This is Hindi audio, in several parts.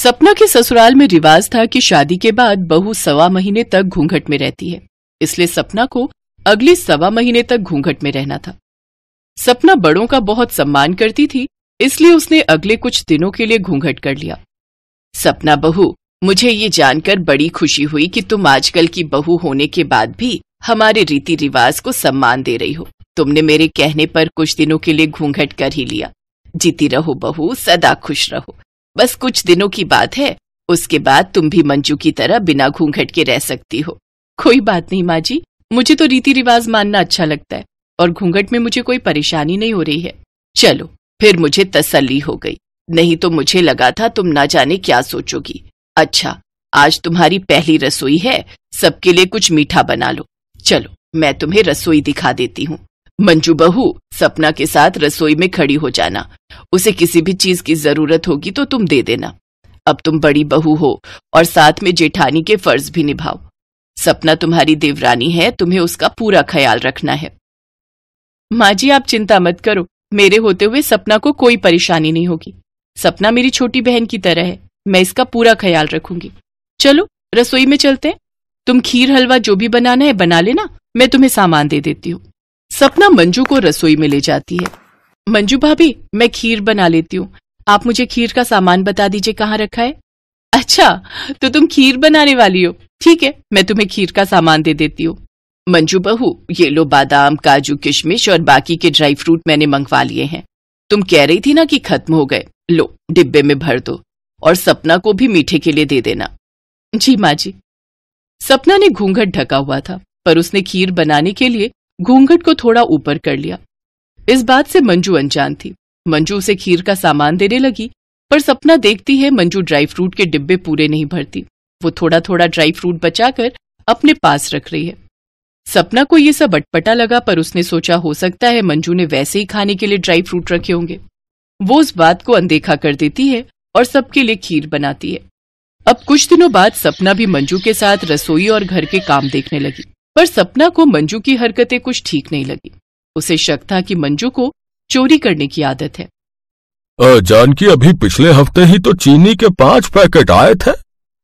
सपना के ससुराल में रिवाज था कि शादी के बाद बहू 1.25 महीने तक घूंघट में रहती है, इसलिए सपना को अगले 1.25 महीने तक घूंघट में रहना था। सपना बड़ों का बहुत सम्मान करती थी, इसलिए उसने अगले कुछ दिनों के लिए घूंघट कर लिया। सपना बहू, मुझे ये जानकर बड़ी खुशी हुई कि तुम आजकल की बहू होने के बाद भी हमारे रीति रिवाज को सम्मान दे रही हो। तुमने मेरे कहने पर कुछ दिनों के लिए घूंघट कर ही लिया। जीती रहो बहू, सदा खुश रहो। बस कुछ दिनों की बात है, उसके बाद तुम भी मंजू की तरह बिना घूंघट के रह सकती हो। कोई बात नहीं माँ जी, मुझे तो रीति रिवाज मानना अच्छा लगता है और घूंघट में मुझे कोई परेशानी नहीं हो रही है। चलो, फिर मुझे तसल्ली हो गई, नहीं तो मुझे लगा था तुम ना जाने क्या सोचोगी। अच्छा, आज तुम्हारी पहली रसोई है, सबके लिए कुछ मीठा बना लो। चलो, मैं तुम्हें रसोई दिखा देती हूँ। मंजू बहू, सपना के साथ रसोई में खड़ी हो जाना। उसे किसी भी चीज की जरूरत होगी तो तुम दे देना। अब तुम बड़ी बहू हो और साथ में जेठानी के फर्ज भी निभाओ। सपना तुम्हारी देवरानी है, तुम्हें उसका पूरा ख्याल रखना है। माँ जी, आप चिंता मत करो, मेरे होते हुए सपना को कोई परेशानी नहीं होगी। सपना मेरी छोटी बहन की तरह है, मैं इसका पूरा ख्याल रखूंगी। चलो, रसोई में चलते हैं। तुम खीर हलवा जो भी बनाना है बना लेना, मैं तुम्हें सामान दे देती हूँ। सपना मंजू को रसोई में ले जाती है। मंजू भाभी, मैं खीर बना लेती हूँ, आप मुझे खीर का सामान बता दीजिए कहाँ रखा है। अच्छा, तो तुम खीर बनाने वाली हो, ठीक है, मैं तुम्हें खीर का सामान दे देती हूँ। मंजू बहू, ये लो बादाम, काजू, किशमिश और बाकी के ड्राई फ्रूट मैंने मंगवा लिए हैं। तुम कह रही थी ना कि खत्म हो गए, लो डिब्बे में भर दो और सपना को भी मीठे के लिए दे देना। जी माँ जी। सपना ने घूंघट ढका हुआ था, पर उसने खीर बनाने के लिए घूंघट को थोड़ा ऊपर कर लिया। इस बात से मंजू अनजान थी। मंजू उसे खीर का सामान देने लगी, पर सपना देखती है मंजू ड्राई फ्रूट के डिब्बे पूरे नहीं भरती। वो थोड़ा थोड़ा ड्राई फ्रूट बचाकर अपने पास रख रही है। सपना को ये सब अटपटा लगा, पर उसने सोचा हो सकता है मंजू ने वैसे ही खाने के लिए ड्राई फ्रूट रखे होंगे। वो उस बात को अनदेखा कर देती है और सबके लिए खीर बनाती है। अब कुछ दिनों बाद सपना भी मंजू के साथ रसोई और घर के काम देखने लगी, पर सपना को मंजू की हरकतें कुछ ठीक नहीं लगी। उसे शक था कि मंजू को चोरी करने की आदत है। जानकी, अभी पिछले हफ्ते ही तो चीनी के 5 पैकेट आए थे,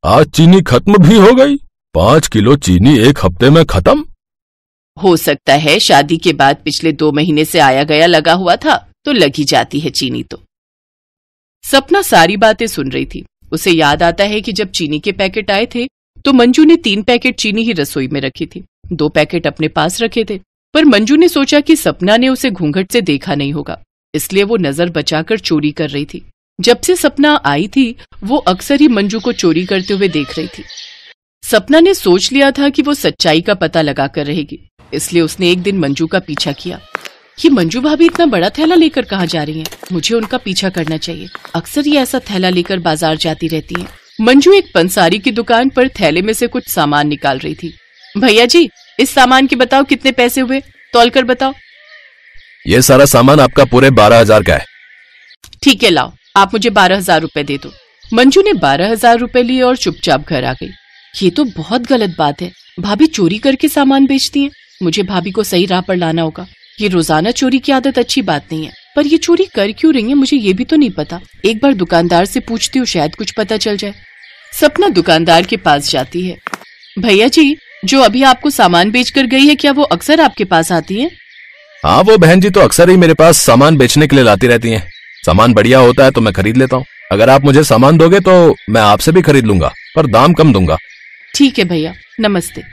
आज चीनी खत्म भी हो गई। 5 किलो चीनी एक हफ्ते में खत्म। हो सकता है शादी के बाद पिछले 2 महीने से आया गया लगा हुआ था, तो लगी जाती है चीनी तो। सपना सारी बातें सुन रही थी। उसे याद आता है कि जब चीनी के पैकेट आए थे तो मंजू ने 3 पैकेट चीनी ही रसोई में रखी थी, 2 पैकेट अपने पास रखे थे। पर मंजू ने सोचा कि सपना ने उसे घूंघट से देखा नहीं होगा, इसलिए वो नजर बचाकर चोरी कर रही थी। जब से सपना आई थी वो अक्सर ही मंजू को चोरी करते हुए देख रही थी। सपना ने सोच लिया था कि वो सच्चाई का पता लगाकर रहेगी, इसलिए उसने एक दिन मंजू का पीछा किया। कि मंजू भाभी इतना बड़ा थैला लेकर कहाँ जा रही हैं? मुझे उनका पीछा करना चाहिए। अक्सर ये ऐसा थैला लेकर बाजार जाती रहती हैं। मंजू एक पंसारी की दुकान पर थैले में से कुछ सामान निकाल रही थी। भैया जी, इस सामान के बताओ कितने पैसे हुए, तौल कर बताओ। ये सारा सामान आपका पूरे 12,000 का है। ठीक है, लाओ, आप मुझे 12,000 रुपए दे दो। मंजू ने 12,000 रुपए लिए और चुपचाप घर आ गई। ये तो बहुत गलत बात है, भाभी चोरी करके सामान बेचती हैं। मुझे भाभी को सही राह पर लाना होगा। ये रोजाना चोरी की आदत अच्छी बात नहीं है, पर ये चोरी कर क्यों रही है मुझे ये भी तो नहीं पता। एक बार दुकानदार से पूछती हूँ, शायद कुछ पता चल जाए। सपना दुकानदार के पास जाती है। भैया जी, जो अभी आपको सामान बेचकर गई है, क्या वो अक्सर आपके पास आती है? हाँ, वो बहन जी तो अक्सर ही मेरे पास सामान बेचने के लिए लाती रहती हैं। सामान बढ़िया होता है तो मैं खरीद लेता हूँ। अगर आप मुझे सामान दोगे तो मैं आपसे भी खरीद लूंगा, पर दाम कम दूंगा। ठीक है भैया, नमस्ते।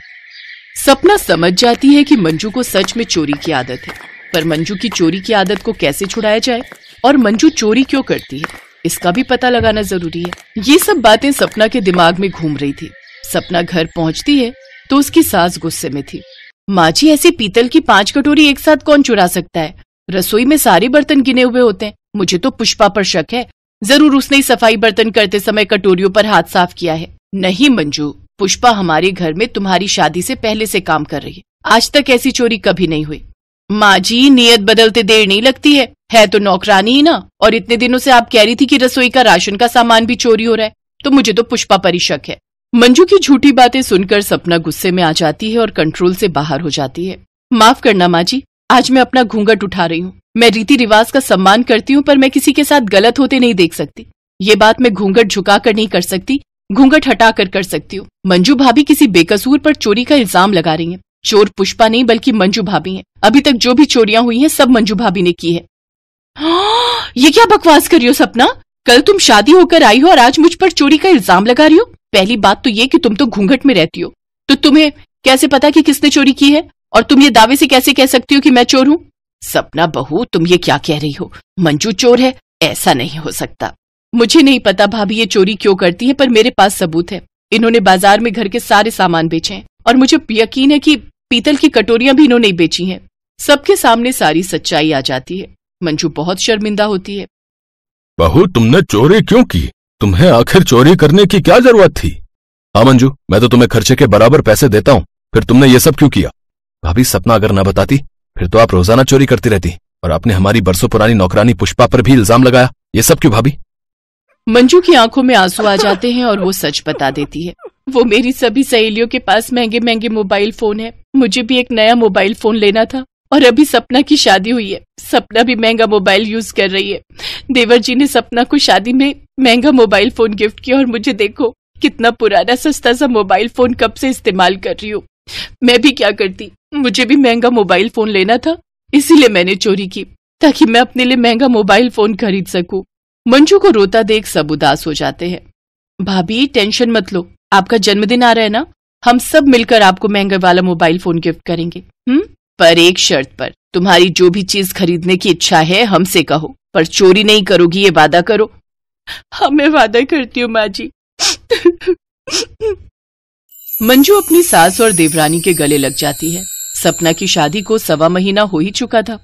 सपना समझ जाती है कि मंजू को सच में चोरी की आदत है, पर मंजू की चोरी की आदत को कैसे छुड़ाया जाए और मंजू चोरी क्यों करती है, इसका भी पता लगाना जरूरी है। ये सब बातें सपना के दिमाग में घूम रही थी। सपना घर पहुंचती है तो उसकी सास गुस्से में थी। माँ जी, ऐसी पीतल की 5 कटोरी एक साथ कौन चुरा सकता है? रसोई में सारे बर्तन गिने हुए होते हैं। मुझे तो पुष्पा पर शक है, जरूर उसने सफाई बर्तन करते समय कटोरियों पर हाथ साफ किया है। नहीं मंजू, पुष्पा हमारे घर में तुम्हारी शादी से पहले से काम कर रही है, आज तक ऐसी चोरी कभी नहीं हुई। माँ जी, नियत बदलते देर नहीं लगती है तो नौकरानी ही ना। और इतने दिनों से आप कह रही थी कि रसोई का राशन का सामान भी चोरी हो रहा है, तो मुझे तो पुष्पा पर ही शक है। मंजू की झूठी बातें सुनकर सपना गुस्से में आ जाती है और कंट्रोल से बाहर हो जाती है। माफ करना माँ जी, आज मैं अपना घूंघट उठा रही हूँ। मैं रीति रिवाज का सम्मान करती हूँ, पर मैं किसी के साथ गलत होते नहीं देख सकती। ये बात मैं घूंघट झुकाकर नहीं कर सकती, घूंघट हटाकर कर सकती हूँ। मंजू भाभी किसी बेकसूर पर चोरी का इल्जाम लगा रही हैं। चोर पुष्पा नहीं बल्कि मंजू भाभी हैं। अभी तक जो भी चोरियां हुई हैं सब मंजू भाभी ने की है। ये क्या बकवास कर रही हो सपना? कल तुम शादी होकर आई हो और आज मुझ पर चोरी का इल्जाम लगा रही हो? पहली बात तो ये कि तुम तो घूंघट में रहती हो, तो तुम्हें कैसे पता कि किसने चोरी की है? और तुम ये दावे से कैसे कह सकती हो कि मैं चोर हूँ? सपना बहू, तुम ये क्या कह रही हो? मंजू चोर है? ऐसा नहीं हो सकता। मुझे नहीं पता भाभी ये चोरी क्यों करती है, पर मेरे पास सबूत है। इन्होंने बाजार में घर के सारे सामान बेचे हैं और मुझे यकीन है कि पीतल की कटोरियां भी इन्होंने बेची हैं। सबके सामने सारी सच्चाई आ जाती है। मंजू बहुत शर्मिंदा होती है। बहू, तुमने चोरी क्यों की? तुम्हें आखिर चोरी करने की क्या जरूरत थी? हाँ मंजू, मैं तो तुम्हें खर्चे के बराबर पैसे देता हूँ, फिर तुमने ये सब क्यों किया? भाभी, सपना अगर ना बताती फिर तो आप रोजाना चोरी करती रहती, और आपने हमारी बरसों पुरानी नौकरानी पुष्पा पर भी इल्जाम लगाया। ये सब क्यों भाभी? मंजू की आंखों में आंसू आ जाते हैं और वो सच बता देती है। वो मेरी सभी सहेलियों के पास महंगे महंगे मोबाइल फोन है, मुझे भी एक नया मोबाइल फोन लेना था, और अभी सपना की शादी हुई है। सपना भी महंगा मोबाइल यूज कर रही है। देवर जी ने सपना को शादी में महंगा मोबाइल फोन गिफ्ट किया और मुझे देखो कितना पुराना सस्ता सा मोबाइल फोन कब से इस्तेमाल कर रही हूँ। मैं भी क्या करती, मुझे भी महंगा मोबाइल फोन लेना था, इसीलिए मैंने चोरी की ताकि मैं अपने लिए महंगा मोबाइल फोन खरीद सकूं। मंजू को रोता देख सब उदास हो जाते हैं। भाभी, टेंशन मत लो, आपका जन्मदिन आ रहा है ना, हम सब मिलकर आपको महंगा वाला मोबाइल फोन गिफ्ट करेंगे। पर एक शर्त पर। तुम्हारी जो भी चीज खरीदने की इच्छा है हमसे कहो, पर चोरी नहीं करोगी, ये वादा करो। हाँ, मैं वादा करती हूँ माँ जी। मंजू अपनी सास और देवरानी के गले लग जाती है। सपना की शादी को 1.25 महीना हो ही चुका था,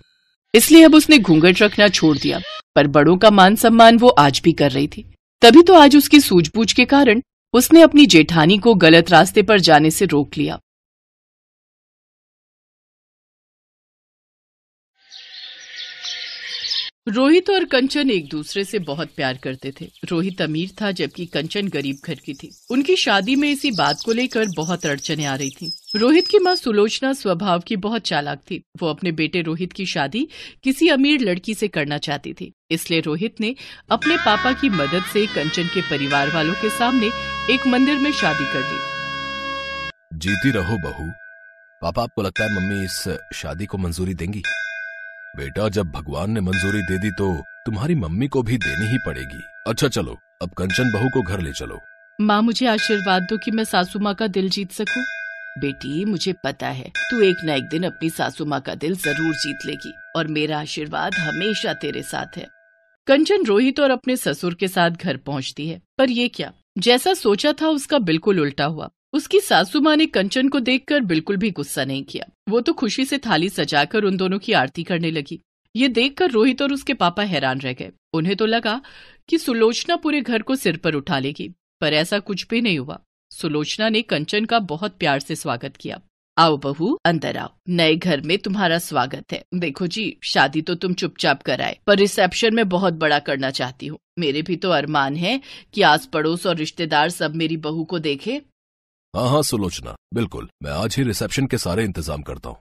इसलिए अब उसने घूंघट रखना छोड़ दिया, पर बड़ों का मान सम्मान वो आज भी कर रही थी। तभी तो आज उसकी सूझबूझ के कारण उसने अपनी जेठानी को गलत रास्ते पर जाने से रोक लिया। रोहित और कंचन एक दूसरे से बहुत प्यार करते थे। रोहित अमीर था जबकि कंचन गरीब घर की थी। उनकी शादी में इसी बात को लेकर बहुत अड़चनें आ रही थी। रोहित की मां सुलोचना स्वभाव की बहुत चालाक थी। वो अपने बेटे रोहित की शादी किसी अमीर लड़की से करना चाहती थी, इसलिए रोहित ने अपने पापा की मदद से कंचन के परिवार वालों के सामने एक मंदिर में शादी कर दी। जीती रहो बहू। पापा, आपको लगता है मम्मी इस शादी को मंजूरी देंगी? बेटा, जब भगवान ने मंजूरी दे दी तो तुम्हारी मम्मी को भी देनी ही पड़ेगी। अच्छा चलो, अब कंचन बहू को घर ले चलो। माँ, मुझे आशीर्वाद दो कि मैं सासू माँ का दिल जीत सकूं। बेटी, मुझे पता है तू एक न एक दिन अपनी सासू माँ का दिल जरूर जीत लेगी, और मेरा आशीर्वाद हमेशा तेरे साथ है। कंचन रोहित और अपने ससुर के साथ घर पहुँचती है, पर ये क्या, जैसा सोचा था उसका बिल्कुल उल्टा हुआ। उसकी सासू माँ ने कंचन को देखकर बिल्कुल भी गुस्सा नहीं किया। वो तो खुशी से थाली सजाकर उन दोनों की आरती करने लगी। ये देखकर रोहित और उसके पापा हैरान रह गए। उन्हें तो लगा कि सुलोचना पूरे घर को सिर पर उठा लेगी, पर ऐसा कुछ भी नहीं हुआ। सुलोचना ने कंचन का बहुत प्यार से स्वागत किया। आओ बहू, अंदर आओ, नए घर में तुम्हारा स्वागत है। देखो जी, शादी तो तुम चुपचाप कराए, पर रिसेप्शन में बहुत बड़ा करना चाहती हूँ। मेरे भी तो अरमान है कि आस पड़ोस और रिश्तेदार सब मेरी बहू को देखे। हाँ हाँ सुलोचना, बिल्कुल, मैं आज ही रिसेप्शन के सारे इंतजाम करता हूँ।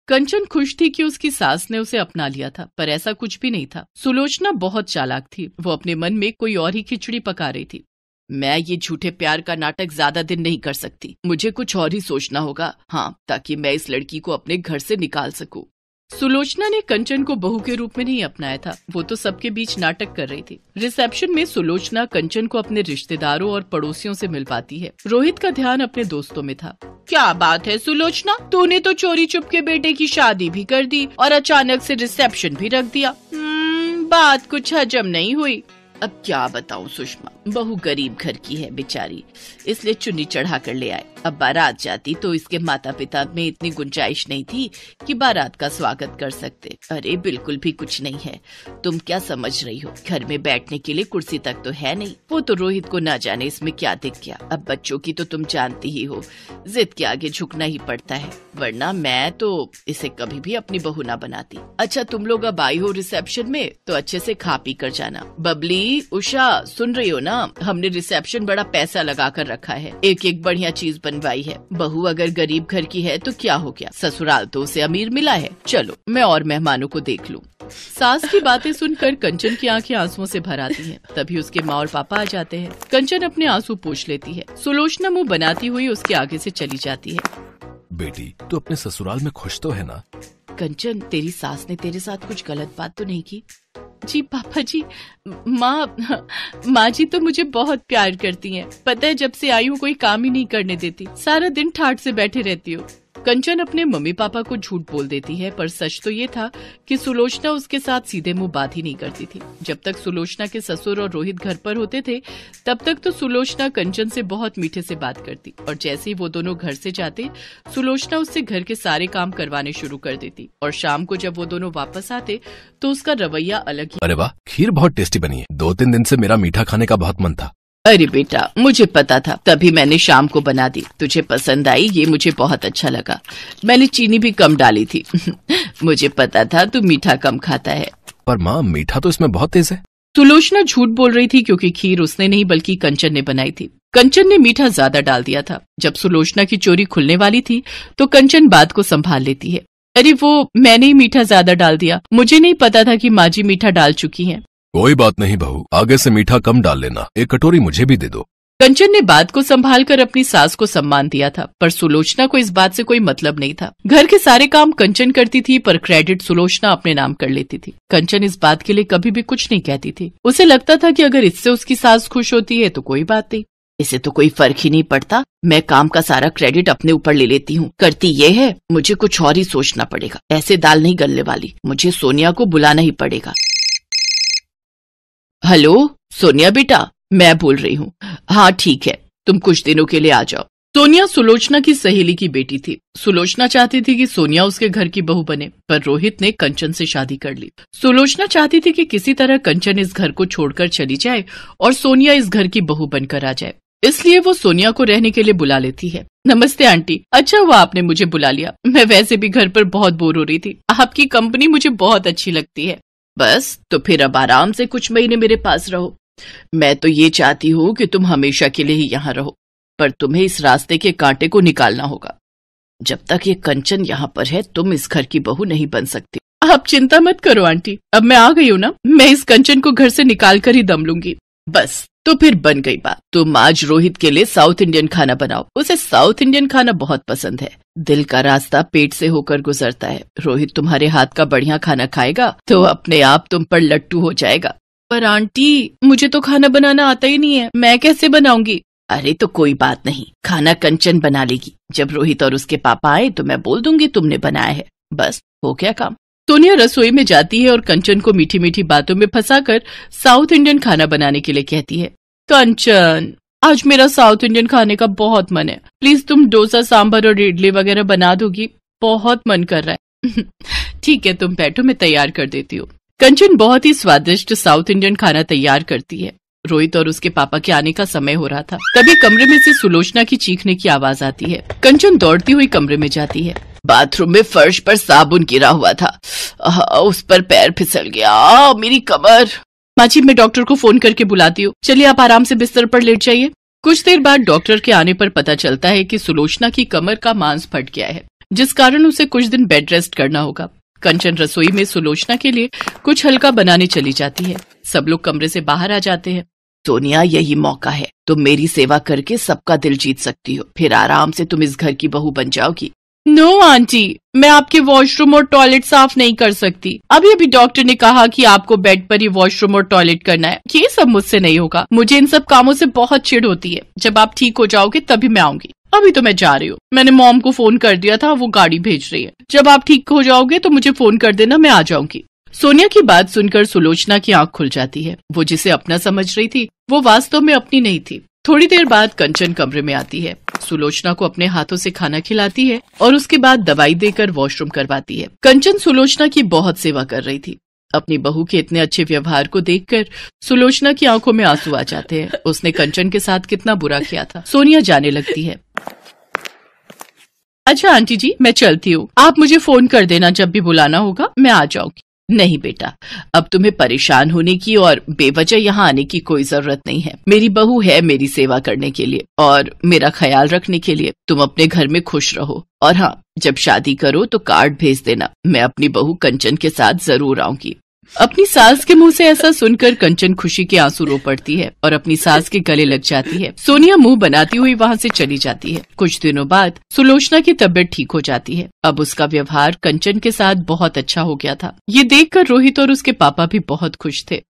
कंचन खुश थी कि उसकी सास ने उसे अपना लिया था, पर ऐसा कुछ भी नहीं था। सुलोचना बहुत चालाक थी। वो अपने मन में कोई और ही खिचड़ी पका रही थी। मैं ये झूठे प्यार का नाटक ज्यादा दिन नहीं कर सकती, मुझे कुछ और ही सोचना होगा, हाँ, ताकि मैं इस लड़की को अपने घर से निकाल सकूं। सुलोचना ने कंचन को बहू के रूप में नहीं अपनाया था, वो तो सबके बीच नाटक कर रही थी। रिसेप्शन में सुलोचना कंचन को अपने रिश्तेदारों और पड़ोसियों से मिलवाती है। रोहित का ध्यान अपने दोस्तों में था। क्या बात है सुलोचना, तूने तो चोरी चुपके बेटे की शादी भी कर दी और अचानक से रिसेप्शन भी रख दिया। बात कुछ हजम नहीं हुई। अब क्या बताऊं सुषमा, बहू गरीब घर की है बेचारी, इसलिए चुन्नी चढ़ा कर ले आए। अब बारात जाती तो इसके माता पिता में इतनी गुंजाइश नहीं थी कि बारात का स्वागत कर सकते। अरे बिल्कुल भी कुछ नहीं है, तुम क्या समझ रही हो, घर में बैठने के लिए कुर्सी तक तो है नहीं। वो तो रोहित को ना जाने इसमें क्या दिख गया। अब बच्चों की तो तुम जानती ही हो, जिद के आगे झुकना ही पड़ता है, वरना मैं तो इसे कभी भी अपनी बहू ना बनाती। अच्छा तुम लोग अब आई हो रिसेप्शन में तो अच्छे से खा पी कर जाना। बबली, उषा, सुन रही हो ना, हमने रिसेप्शन बड़ा पैसा लगा कर रखा है, एक एक बढ़िया चीज बनवाई है। बहू अगर गरीब घर की है तो क्या हो गया, ससुराल तो उसे अमीर मिला है। चलो मैं और मेहमानों को देख लूं। सास की बातें सुनकर कंचन की आंखें आंसुओं से भर आती हैं। तभी उसके माँ और पापा आ जाते हैं। कंचन अपने आंसू पोंछ लेती है। सुलोचना मुंह बनाती हुई उसके आगे से चली जाती है। बेटी, तू अपने ससुराल में खुश तो है ना? कंचन, तेरी सास ने तेरे साथ कुछ गलत बात तो नहीं की? जी पापा जी, माँ जी तो मुझे बहुत प्यार करती हैं। पता है, जब से आई हूँ कोई काम ही नहीं करने देती, सारा दिन ठाठ से बैठे रहती हूँ। कंचन अपने मम्मी पापा को झूठ बोल देती है, पर सच तो ये था कि सुलोचना उसके साथ सीधे मुंह बात ही नहीं करती थी। जब तक सुलोचना के ससुर और रोहित घर पर होते थे, तब तक तो सुलोचना कंचन से बहुत मीठे से बात करती, और जैसे ही वो दोनों घर से जाते, सुलोचना उससे घर के सारे काम करवाने शुरू कर देती। और शाम को जब वो दोनों वापस आते तो उसका रवैया अलग ही। अरे वाह, खीर बहुत टेस्टी बनी है। 2-3 दिन से मेरा मीठा खाने का बहुत मन था। अरे बेटा, मुझे पता था, तभी मैंने शाम को बना दी। तुझे पसंद आई, ये मुझे बहुत अच्छा लगा। मैंने चीनी भी कम डाली थी। मुझे पता था तू मीठा कम खाता है। पर माँ, मीठा तो इसमें बहुत तेज है। सुलोचना झूठ बोल रही थी, क्योंकि खीर उसने नहीं बल्कि कंचन ने बनाई थी। कंचन ने मीठा ज्यादा डाल दिया था। जब सुलोचना की चोरी खुलने वाली थी तो कंचन बात को संभाल लेती है। अरे वो मैंने ही मीठा ज्यादा डाल दिया, मुझे नहीं पता था कि माँ जी मीठा डाल चुकी हैं। कोई बात नहीं बहू, आगे से मीठा कम डाल लेना। एक कटोरी मुझे भी दे दो। कंचन ने बात को संभालकर अपनी सास को सम्मान दिया था, पर सुलोचना को इस बात से कोई मतलब नहीं था। घर के सारे काम कंचन करती थी, पर क्रेडिट सुलोचना अपने नाम कर लेती थी। कंचन इस बात के लिए कभी भी कुछ नहीं कहती थी। उसे लगता था कि अगर इससे उसकी सास खुश होती है तो कोई बात नहीं, इसे तो कोई फर्क ही नहीं पड़ता। मैं काम का सारा क्रेडिट अपने ऊपर ले लेती हूँ। करती ये है, मुझे कुछ और ही सोचना पड़ेगा। ऐसे दाल नहीं गलने वाली, मुझे सोनिया को बुलाना ही पड़ेगा। हेलो सोनिया बेटा, मैं बोल रही हूँ। हाँ ठीक है, तुम कुछ दिनों के लिए आ जाओ। सोनिया सुलोचना की सहेली की बेटी थी। सुलोचना चाहती थी कि सोनिया उसके घर की बहू बने, पर रोहित ने कंचन से शादी कर ली। सुलोचना चाहती थी कि किसी तरह कंचन इस घर को छोड़कर चली जाए और सोनिया इस घर की बहू बनकर आ जाए, इसलिए वो सोनिया को रहने के लिए बुला लेती है। नमस्ते आंटी, अच्छा हुआ आपने मुझे बुला लिया। मैं वैसे भी घर पर बहुत बोर हो रही थी। आपकी कंपनी मुझे बहुत अच्छी लगती है। बस तो फिर अब आराम से कुछ महीने मेरे पास रहो। मैं तो ये चाहती हूँ कि तुम हमेशा के लिए ही यहाँ रहो, पर तुम्हें इस रास्ते के कांटे को निकालना होगा। जब तक ये कंचन यहाँ पर है, तुम इस घर की बहू नहीं बन सकती। आप चिंता मत करो आंटी, अब मैं आ गई हूँ ना, मैं इस कंचन को घर से निकाल कर ही दम लूंगी। बस तो फिर बन गई बात। तुम आज रोहित के लिए साउथ इंडियन खाना बनाओ। उसे साउथ इंडियन खाना बहुत पसंद है। दिल का रास्ता पेट से होकर गुजरता है। रोहित तुम्हारे हाथ का बढ़िया खाना खाएगा तो अपने आप तुम पर लट्टू हो जाएगा। पर आंटी, मुझे तो खाना बनाना आता ही नहीं है, मैं कैसे बनाऊंगी? अरे तो कोई बात नहीं, खाना कंचन बना लेगी। जब रोहित और उसके पापा आए तो मैं बोल दूंगी तुमने बनाया है। बस हो गया काम। सोनिया रसोई में जाती है और कंचन को मीठी मीठी बातों में फंसाकर साउथ इंडियन खाना बनाने के लिए कहती है। कंचन, आज मेरा साउथ इंडियन खाने का बहुत मन है, प्लीज तुम डोसा सांभर और इडली वगैरह बना दोगी, बहुत मन कर रहा है। ठीक है, तुम बैठो, मैं तैयार कर देती हूँ। कंचन बहुत ही स्वादिष्ट साउथ इंडियन खाना तैयार करती है। रोहित और उसके पापा के आने का समय हो रहा था। तभी कमरे में से सुलोचना की चीखने की आवाज आती है। कंचन दौड़ती हुई कमरे में जाती है। बाथरूम में फर्श पर साबुन गिरा हुआ था, उस पर पैर फिसल गया। मेरी कमर। माँ जी, मैं डॉक्टर को फोन करके बुलाती हूँ, चलिए आप आराम से बिस्तर पर लेट जाइए। कुछ देर बाद डॉक्टर के आने पर पता चलता है कि सुलोचना की कमर का मांस फट गया है, जिस कारण उसे कुछ दिन बेड रेस्ट करना होगा। कंचन रसोई में सुलोचना के लिए कुछ हल्का बनाने चली जाती है। सब लोग कमरे से बाहर आ जाते हैं। सोनिया, यही मौका है, तुम मेरी सेवा करके सबका दिल जीत सकती हो, फिर आराम से तुम इस घर की बहू बन जाओगी। नो आंटी, मैं आपके वॉशरूम और टॉयलेट साफ नहीं कर सकती। अभी अभी डॉक्टर ने कहा कि आपको बेड पर ही वॉशरूम और टॉयलेट करना है। ये सब मुझसे नहीं होगा, मुझे इन सब कामों से बहुत चिढ़ होती है। जब आप ठीक हो जाओगे तभी मैं आऊंगी। अभी तो मैं जा रही हूँ, मैंने मॉम को फोन कर दिया था, वो गाड़ी भेज रही है। जब आप ठीक हो जाओगे तो मुझे फोन कर देना, मैं आ जाऊंगी। सोनिया की बात सुनकर सुलोचना की आंख खुल जाती है। वो जिसे अपना समझ रही थी वो वास्तव में अपनी नहीं थी। थोड़ी देर बाद कंचन कमरे में आती है, सुलोचना को अपने हाथों से खाना खिलाती है और उसके बाद दवाई देकर वॉशरूम करवाती है। कंचन सुलोचना की बहुत सेवा कर रही थी। अपनी बहू के इतने अच्छे व्यवहार को देखकर सुलोचना की आंखों में आंसू आ जाते हैं। उसने कंचन के साथ कितना बुरा किया था। सोनिया जाने लगती है। अच्छा आंटी जी, मैं चलती हूँ, आप मुझे फोन कर देना जब भी बुलाना होगा, मैं आ जाऊंगी। नहीं बेटा, अब तुम्हें परेशान होने की और बेवजह यहाँ आने की कोई जरूरत नहीं है। मेरी बहू है मेरी सेवा करने के लिए और मेरा ख्याल रखने के लिए। तुम अपने घर में खुश रहो, और हाँ, जब शादी करो तो कार्ड भेज देना, मैं अपनी बहू कंचन के साथ जरूर आऊंगी। अपनी सास के मुंह से ऐसा सुनकर कंचन खुशी के आंसू रो पड़ती है और अपनी सास के गले लग जाती है। सोनिया मुंह बनाती हुई वहाँ से चली जाती है। कुछ दिनों बाद सुलोचना की तबीयत ठीक हो जाती है। अब उसका व्यवहार कंचन के साथ बहुत अच्छा हो गया था। ये देखकर रोहित और उसके पापा भी बहुत खुश थे।